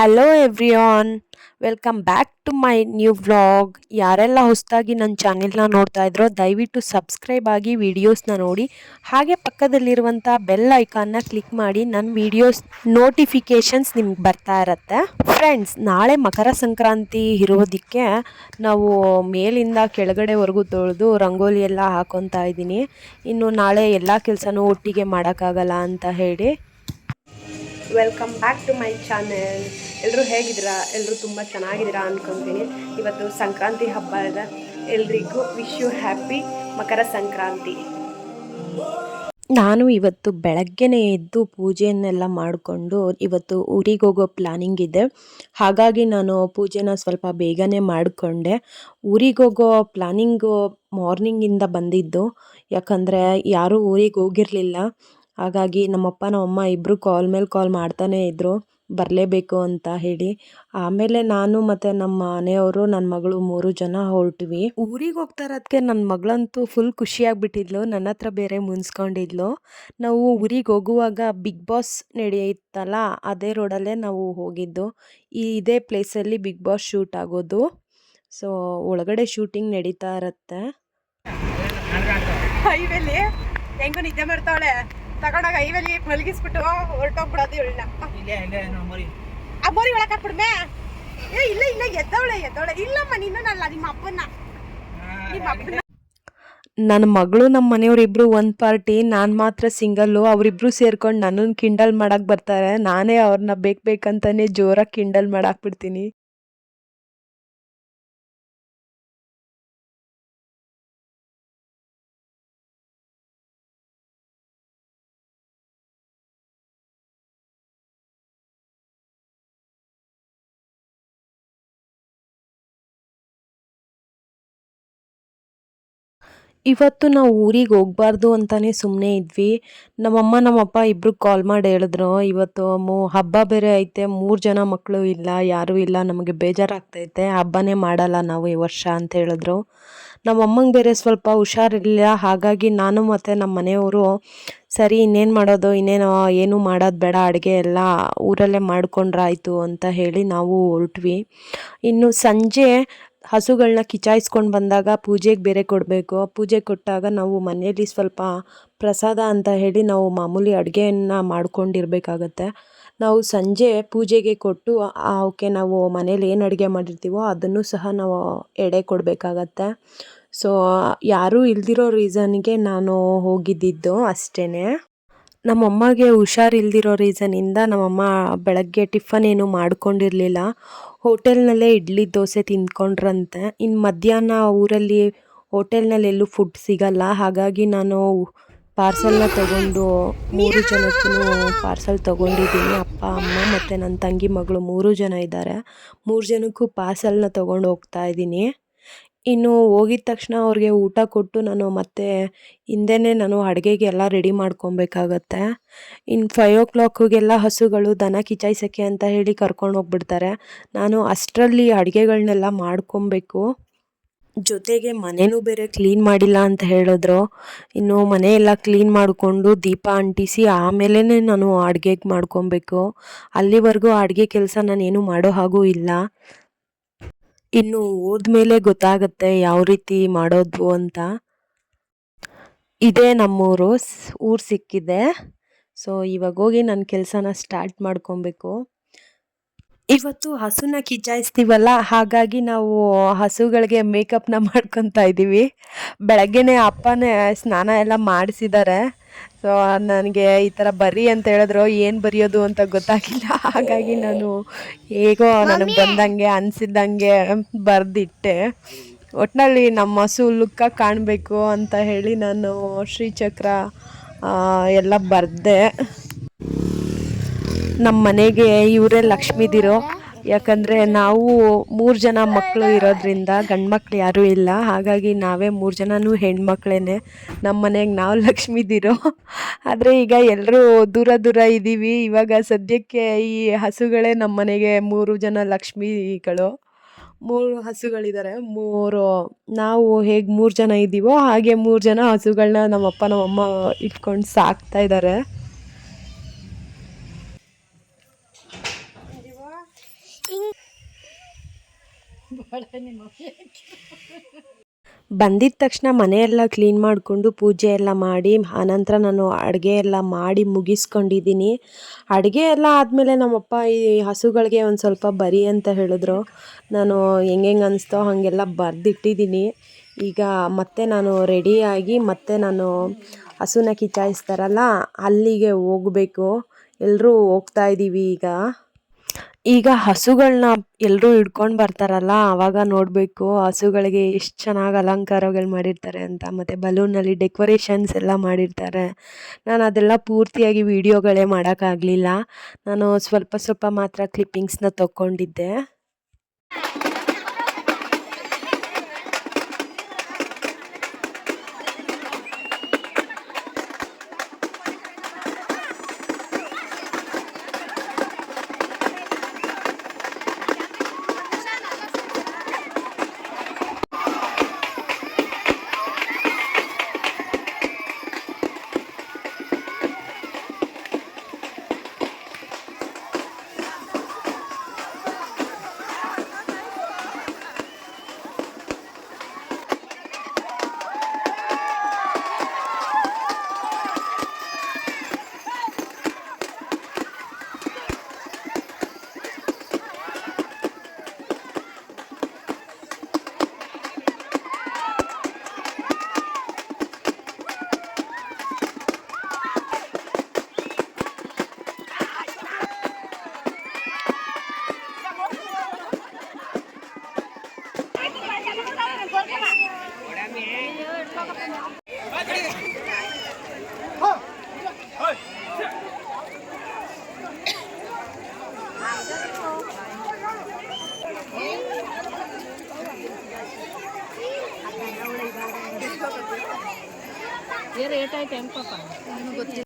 Hello everyone, welcome back to my new vlog. ಯಾರೆಲ್ಲ ಹೊಸದಾಗಿ ನನ್ನ ಚಾನೆಲ್ನ ನೋಡ್ತಾ ಇದ್ರೋ ದಯವಿಟ್ಟು ಸಬ್ಸ್ಕ್ರೈಬ್ ಆಗಿ ವಿಡಿಯೋಸ್ನ ನೋಡಿ, ಹಾಗೆ ಪಕ್ಕದಲ್ಲಿರುವಂಥ ಬೆಲ್ ಐಕಾನ್ನ ಕ್ಲಿಕ್ ಮಾಡಿ ನನ್ನ ವಿಡಿಯೋಸ್ ನೋಟಿಫಿಕೇಷನ್ಸ್ ನಿಮ್ಗೆ ಬರ್ತಾ ಇರತ್ತೆ. ಫ್ರೆಂಡ್ಸ್, ನಾಳೆ ಮಕರ ಸಂಕ್ರಾಂತಿ ಇರೋದಕ್ಕೆ ನಾವು ಮೇಲಿಂದ ಕೆಳಗಡೆವರೆಗೂ ತೊಳೆದು ರಂಗೋಲಿ ಎಲ್ಲ ಹಾಕೊತಾ ಇದ್ದೀನಿ. ಇನ್ನು ನಾಳೆ ಎಲ್ಲ ಕೆಲಸನೂ ಒಟ್ಟಿಗೆ ಮಾಡೋಕ್ಕಾಗಲ್ಲ ಅಂತ ಹೇಳಿ. Welcome back to my channel. ಎಲ್ಲರೂ ಹೇಗಿದ್ದೀರಾ? ಎಲ್ಲರೂ ತುಂಬ ಚೆನ್ನಾಗಿದ್ದೀರಾ ಅಂದ್ಕೊತೀನಿ. ಇವತ್ತು ಸಂಕ್ರಾಂತಿ ಹಬ್ಬ ಇದೆ. ಎಲ್ರಿಗೂ ವಿಶ್ ಯು ಹ್ಯಾಪಿ ಮಕರ ಸಂಕ್ರಾಂತಿ. ನಾನು ಇವತ್ತು ಬೆಳಗ್ಗೆನೇ ಎದ್ದು ಪೂಜೆಯನ್ನೆಲ್ಲ ಮಾಡಿಕೊಂಡು ಇವತ್ತು ಊರಿಗೆ ಹೋಗೋ ಪ್ಲ್ಯಾನಿಂಗ್ ಇದೆ. ಹಾಗಾಗಿ ನಾನು ಪೂಜೆನ ಸ್ವಲ್ಪ ಬೇಗನೆ ಮಾಡಿಕೊಂಡೆ. ಊರಿಗೆ ಹೋಗೋ ಪ್ಲ್ಯಾನಿಂಗು ಮಾರ್ನಿಂಗಿಂದ ಬಂದಿದ್ದು, ಯಾಕಂದರೆ ಯಾರೂ ಊರಿಗೆ ಹೋಗಿರಲಿಲ್ಲ. ಹಾಗಾಗಿ ನಮ್ಮಪ್ಪ ನಮ್ಮಮ್ಮ ಇಬ್ಬರು ಕಾಲ್ ಮೇಲೆ ಕಾಲ್ ಮಾಡ್ತಾನೇ ಇದ್ದರು, ಬರಲೇಬೇಕು ಅಂತ ಹೇಳಿ. ಆಮೇಲೆ ನಾನು ಮತ್ತು ನಮ್ಮ ಮನೆಯವರು, ನನ್ನ ಮಗಳು 3 ಜನ ಹೊರಟ್ವಿ. ಊರಿಗೆ ಹೋಗ್ತಾ ಇರೋದಕ್ಕೆ ನನ್ನ ಮಗಳಂತೂ ಫುಲ್ ಖುಷಿಯಾಗಿಬಿಟ್ಟಿದ್ಲು, ನನ್ನ ಹತ್ರ ಬೇರೆ ಮುನ್ಸ್ಕೊಂಡಿದ್ಲು. ನಾವು ಊರಿಗೆ ಹೋಗುವಾಗ ಬಿಗ್ ಬಾಸ್ ನಡೆಯುತ್ತಲ್ಲ, ಅದೇ ರೋಡಲ್ಲೇ ನಾವು ಹೋಗಿದ್ದು. ಇದೇ ಪ್ಲೇಸಲ್ಲಿ ಬಿಗ್ ಬಾಸ್ ಶೂಟ್ ಆಗೋದು. ಸೊ ಒಳಗಡೆ ಶೂಟಿಂಗ್ ನಡೀತಾ ಇರತ್ತೆ. ಹೈವೇಲಿ ಹೆಂಗೂ ನಿದ್ದೆ ಮಾಡ್ತಾವಳೆ, ತಗೊಂಡಾಗ ಹೈವೇಲಿ ಮಲಗಿಸ್ಬಿಟ್ಟು ಹೊರಟೋಗ್ಬಿಡೋದು ಇವಳನ್ನ. ಆ ಮೋರಿ ಒಳಗೆ ಹಾಕ್ಬಿಡ್ಮೆ. ಇಲ್ಲ ಇಲ್ಲ, ಎದ್ದವಳೆ. ಇಲ್ಲಮ್ಮ, ನೀನು ನಲ್ಲ ನಿಮ್ಮ ಅಪ್ಪನ. ನನ್ನ ಮಗಳು ನಮ್ಮ ಮನೆಯವರಿಬ್ರು ಒಂದು ಪಾರ್ಟಿ, ನಾನು ಮಾತ್ರ ಸಿಂಗಲ್ಲು. ಅವರಿಬ್ರು ಸೇರ್ಕೊಂಡು ನನ್ನನ್ನು ಕಿಂಡಲ್ ಮಾಡಕ್ಕೆ ಬರ್ತಾರೆ. ನಾನೇ ಅವ್ರನ್ನ ಬೇಕಂತಾನೆ ಜೋರಾಗಿ ಕಿಂಡಲ್ ಮಾಡಾಕ್ಬಿಡ್ತೀನಿ. ಇವತ್ತು ನಾವು ಊರಿಗೆ ಹೋಗಬಾರ್ದು ಅಂತಲೇ ಸುಮ್ಮನೆ ಇದ್ವಿ. ನಮ್ಮಮ್ಮ ನಮ್ಮಪ್ಪ ಇಬ್ಬರು ಕಾಲ್ ಮಾಡಿ ಹೇಳಿದ್ರು, ಇವತ್ತು ಹಬ್ಬ ಬೇರೆ ಐತೆ, 3 ಜನ ಮಕ್ಕಳು ಇಲ್ಲ, ಯಾರೂ ಇಲ್ಲ, ನಮಗೆ ಬೇಜಾರಾಗ್ತೈತೆ, ಹಬ್ಬನೇ ಮಾಡಲ್ಲ ನಾವು ಈ ವರ್ಷ ಅಂತ ಹೇಳಿದ್ರು. ನಮ್ಮಮ್ಮಂಗೆ ಬೇರೆ ಸ್ವಲ್ಪ ಹುಷಾರಿರಲಿಲ್ಲ. ಹಾಗಾಗಿ ನಾನು ಮತ್ತು ನಮ್ಮ ಮನೆಯವರು ಸರಿ ಇನ್ನೇನು ಮಾಡೋದು, ಏನು ಮಾಡೋದು ಬೇಡ, ಅಡುಗೆ ಎಲ್ಲ ಊರಲ್ಲೇ ಮಾಡ್ಕೊಂಡ್ರಾಯ್ತು ಅಂತ ಹೇಳಿ ನಾವು ಹೊರಟ್ವಿ. ಇನ್ನು ಸಂಜೆ ಹಸುಗಳನ್ನ ಕಿಚಾಯಿಸ್ಕೊಂಡು ಬಂದಾಗ ಪೂಜೆಗೆ ಬೇರೆ ಕೊಡಬೇಕು. ಪೂಜೆ ಕೊಟ್ಟಾಗ ನಾವು ಮನೆಯಲ್ಲಿ ಸ್ವಲ್ಪ ಪ್ರಸಾದ ಅಂತ ಹೇಳಿ ನಾವು ಮಾಮೂಲಿ ಅಡುಗೆಯನ್ನು ಮಾಡ್ಕೊಂಡಿರ್ಬೇಕಾಗತ್ತೆ. ನಾವು ಸಂಜೆ ಪೂಜೆಗೆ ಕೊಟ್ಟು ಅವಕ್ಕೆ ನಾವು ಮನೇಲಿ ಏನು ಅಡುಗೆ ಮಾಡಿರ್ತೀವೋ ಅದನ್ನು ಸಹ ನಾವು ಎಡೆ ಕೊಡಬೇಕಾಗತ್ತೆ. ಸೊ ಯಾರೂ ಇಲ್ದಿರೋ ರೀಸನ್ಗೆ ನಾನು ಹೋಗಿದ್ದಿದ್ದು ಅಷ್ಟೇ. ನಮ್ಮಮ್ಮಗೆ ಹುಷಾರಿಲ್ದಿರೋ ರೀಸನಿಂದ ನಮ್ಮಮ್ಮ ಬೆಳಗ್ಗೆ ಟಿಫನ್ ಏನು ಮಾಡ್ಕೊಂಡಿರಲಿಲ್ಲ. ಹೋಟೆಲ್ನಲ್ಲೇ ಇಡ್ಲಿ ದೋಸೆ ತಿಂದ್ಕೊಂಡ್ರಂತೆ. ಇನ್ನು ಮಧ್ಯಾಹ್ನ ಊರಲ್ಲಿ ಹೋಟೆಲ್ನಲ್ಲಿ ಎಲ್ಲೂ ಫುಡ್ ಸಿಗಲ್ಲ. ಹಾಗಾಗಿ ನಾನು ಪಾರ್ಸಲ್ನ ತೊಗೊಂಡು 3 ಜನಕ್ಕೂ ಪಾರ್ಸಲ್ ತೊಗೊಂಡಿದ್ದೀನಿ. ಅಪ್ಪ, ಅಮ್ಮ ಮತ್ತು ನನ್ನ ತಂಗಿ ಮಗಳು 3 ಜನ ಇದ್ದಾರೆ. 3 ಜನಕ್ಕೂ ಪಾರ್ಸಲ್ನ ತೊಗೊಂಡು ಹೋಗ್ತಾ ಇದ್ದೀನಿ. ಇನ್ನು ಹೋಗಿದ ತಕ್ಷಣ ಅವ್ರಿಗೆ ಊಟ ಕೊಟ್ಟು ನಾನು ಮತ್ತೆ ಹಿಂದೆನೇ ನಾನು ಅಡುಗೆಗೆಲ್ಲ ರೆಡಿ ಮಾಡ್ಕೊಬೇಕಾಗತ್ತೆ. ಇನ್ನು 5 o'clockಗೆಲ್ಲ ಹಸುಗಳು ದನ ಕಿಚಾಯಿಸೋಕ್ಕೆ ಅಂತ ಹೇಳಿ ಕರ್ಕೊಂಡು ಹೋಗ್ಬಿಡ್ತಾರೆ. ನಾನು ಅಷ್ಟರಲ್ಲಿ ಅಡುಗೆಗಳನ್ನೆಲ್ಲ ಮಾಡ್ಕೊಬೇಕು. ಜೊತೆಗೆ ಮನೆಯೂ ಬೇರೆ ಕ್ಲೀನ್ ಮಾಡಿಲ್ಲ ಅಂತ ಹೇಳಿದ್ರು. ಇನ್ನು ಮನೆಯೆಲ್ಲ ಕ್ಲೀನ್ ಮಾಡಿಕೊಂಡು ದೀಪ ಅಂಟಿಸಿ ಆಮೇಲೆ ನಾನು ಅಡುಗೆಗೆ ಮಾಡ್ಕೊಬೇಕು. ಅಲ್ಲಿವರೆಗೂ ಅಡುಗೆ ಕೆಲಸ ನಾನೇನು ಮಾಡೋ ಹಾಗೂ ಇಲ್ಲ. ಇನ್ನು ಹೋದ್ಮೇಲೆ ಗೊತ್ತಾಗುತ್ತೆ ಯಾವ ರೀತಿ ಮಾಡೋದು ಅಂತ. ಇದೇ ನಮ್ಮೂರು, ಊರು ಸಿಕ್ಕಿದೆ. ಸೊ ಇವಾಗ ಹೋಗಿ ನನ್ನ ಕೆಲಸನ ಸ್ಟಾರ್ಟ್ ಮಾಡ್ಕೊಬೇಕು. ಇವತ್ತು ಹಸುನ ಕಿಚಾಯಿಸ್ತೀವಲ್ಲ, ಹಾಗಾಗಿ ನಾವು ಹಸುಗಳಿಗೆ ಮೇಕಪ್ನ ಮಾಡ್ಕೊತಾ ಇದ್ದೀವಿ. ಬೆಳಗ್ಗೆನೇ ಅಪ್ಪನೇ ಸ್ನಾನ ಎಲ್ಲ ಮಾಡಿಸಿದ್ದಾರೆ. ಸೊ ನನಗೆ ಈ ಥರ ಬರಿ ಅಂತ ಹೇಳಿದ್ರು, ಏನು ಬರೆಯೋದು ಅಂತ ಗೊತ್ತಾಗಿಲ್ಲ. ಹಾಗಾಗಿ ನಾನು ಹೇಗೋ ನನಗೆ ಬಂದಂಗೆ ಅನಿಸಿದ್ದಂಗೆ ಬರೆದಿಟ್ಟೆ. ಒಟ್ಟಿನಲ್ಲಿ ನಮ್ಮ ಹಸು ಲುಕ್ಕಾಗಿ ಕಾಣಬೇಕು ಅಂತ ಹೇಳಿ ನಾನು ಶ್ರೀಚಕ್ರ ಎಲ್ಲ ಬರೆದೆ. ನಮ್ಮ ಮನೆಗೆ ಇವರೇ ಲಕ್ಷ್ಮೀದಿರೋ. ಯಾಕಂದರೆ ನಾವು 3 ಜನ ಮಕ್ಕಳು ಇರೋದ್ರಿಂದ ಗಂಡು ಮಕ್ಳು ಯಾರೂ ಇಲ್ಲ. ಹಾಗಾಗಿ ನಾವೇ 3 ಜನನೂ ಹೆಣ್ಮಕ್ಳೇ. ನಮ್ಮ ಮನೆಗೆ ನಾವು ಲಕ್ಷ್ಮೀದಿರೋ. ಆದರೆ ಈಗ ಎಲ್ಲರೂ ದೂರ ದೂರ ಇದ್ದೀವಿ. ಇವಾಗ ಸದ್ಯಕ್ಕೆ ಈ ಹಸುಗಳೇ ನಮ್ಮ ಮನೆಗೆ 3 ಜನ ಲಕ್ಷ್ಮೀಗಳು. 3 ಹಸುಗಳಿದ್ದಾರೆ. ನಾವು ಹೇಗೆ 3 ಜನ ಇದ್ದೀವೋ ಹಾಗೆ 3 ಜನ ಹಸುಗಳನ್ನ ನಮ್ಮಪ್ಪ ನಮ್ಮಮ್ಮ ಇಟ್ಕೊಂಡು ಸಾಕ್ತಾ ಇದ್ದಾರೆ. ಬಂದಿದ ತಕ್ಷಣ ಮನೆಯೆಲ್ಲ ಕ್ಲೀನ್ ಮಾಡಿಕೊಂಡು ಪೂಜೆ ಎಲ್ಲ ಮಾಡಿ ಆನಂತರ ನಾನು ಅಡುಗೆ ಎಲ್ಲ ಮಾಡಿ ಮುಗಿಸ್ಕೊಂಡಿದ್ದೀನಿ. ಅಡುಗೆ ಎಲ್ಲ ಆದಮೇಲೆ ನಮ್ಮಪ್ಪ ಈ ಹಸುಗಳಿಗೆ ಒಂದು ಸ್ವಲ್ಪ ಬರಿ ಅಂತ ಹೇಳಿದ್ರು. ನಾನು ಹೆಂಗೆ ಅನಿಸ್ತೋ ಹಾಗೆಲ್ಲ ಬರೆದಿಟ್ಟಿದ್ದೀನಿ. ಈಗ ಮತ್ತೆ ನಾನು ರೆಡಿಯಾಗಿ ಮತ್ತೆ ನಾನು ಹಸುನ ಕಿಚ್ಚಾಯಿಸ್ತಾರಲ್ಲ ಅಲ್ಲಿಗೆ ಹೋಗಬೇಕು. ಎಲ್ಲರೂ ಹೋಗ್ತಾ ಇದ್ದೀವಿ ಈಗ ಹಸುಗಳನ್ನ ಎಲ್ಲರೂ ಹಿಡ್ಕೊಂಡು ಬರ್ತಾರಲ್ಲ ಆವಾಗ ನೋಡಬೇಕು ಹಸುಗಳಿಗೆ ಎಷ್ಟು ಚೆನ್ನಾಗಿ ಅಲಂಕಾರಗಳು ಮಾಡಿರ್ತಾರೆ ಅಂತ. ಮತ್ತು ಬಲೂನಲ್ಲಿ ಡೆಕೋರೇಷನ್ಸ್ ಎಲ್ಲ ಮಾಡಿರ್ತಾರೆ. ನಾನು ಅದೆಲ್ಲ ಪೂರ್ತಿಯಾಗಿ ವಿಡಿಯೋಗಳೇ ಮಾಡೋಕ್ಕಾಗಲಿಲ್ಲ. ನಾನು ಸ್ವಲ್ಪ ಸ್ವಲ್ಪ ಮಾತ್ರ ಕ್ಲಿಪ್ಪಿಂಗ್ಸ್ನ ತಗೊಂಡಿದ್ದೆ. ಏಟಾಯ್ತು ಹೆಂಗಪ್ಪ ನನಗೆ ಗೊತ್ತಿಲ್ಲ.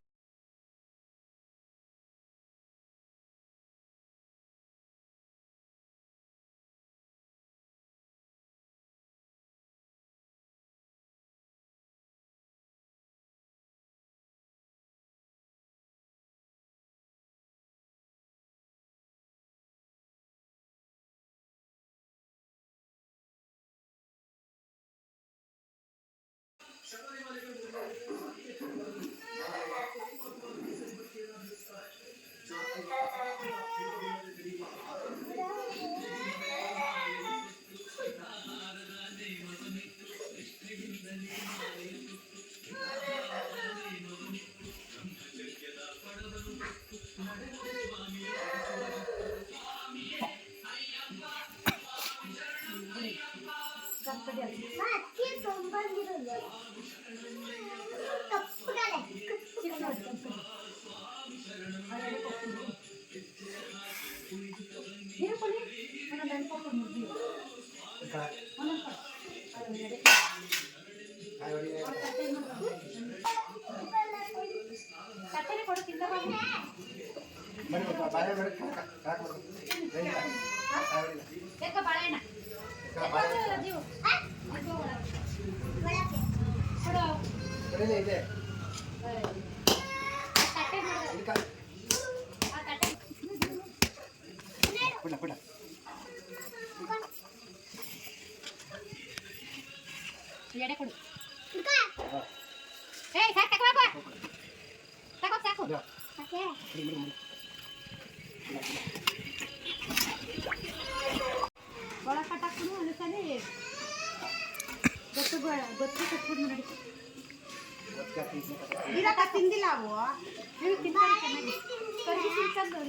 ತಿಂದಿಲ್ಲ ಅವು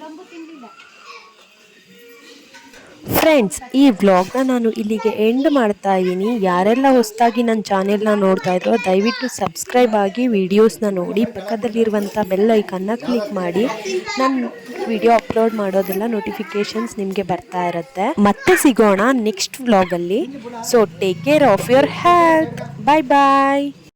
ಲಂಬು ತಿಂದಿಲ್ಲ. ಫ್ರೆಂಡ್ಸ್, ಈ ವ್ಲಾಗ್ನ ನಾನು ಇಲ್ಲಿಗೆ ಎಂಡ್ ಮಾಡ್ತಾ ಇದ್ದೀನಿ. ಯಾರೆಲ್ಲ ಹೊಸದಾಗಿ ನನ್ನ ಚಾನೆಲ್ನ ನೋಡ್ತಾ ಇದ್ರೋ ದಯವಿಟ್ಟು ಸಬ್ಸ್ಕ್ರೈಬ್ ಆಗಿ ವಿಡಿಯೋಸ್ನ ನೋಡಿ, ಪಕ್ಕದಲ್ಲಿರುವಂಥ ಬೆಲ್ ಐಕನ್ನ ಕ್ಲಿಕ್ ಮಾಡಿ. ನನ್ನ ವಿಡಿಯೋ ಅಪ್ಲೋಡ್ ಮಾಡೋದೆಲ್ಲ ನೋಟಿಫಿಕೇಶನ್ಸ್ ನಿಮಗೆ ಬರ್ತಾ ಇರುತ್ತೆ. ಮತ್ತೆ ಸಿಗೋಣ ನೆಕ್ಸ್ಟ್ ವ್ಲಾಗಲ್ಲಿ. So take care of your health. Bye bye.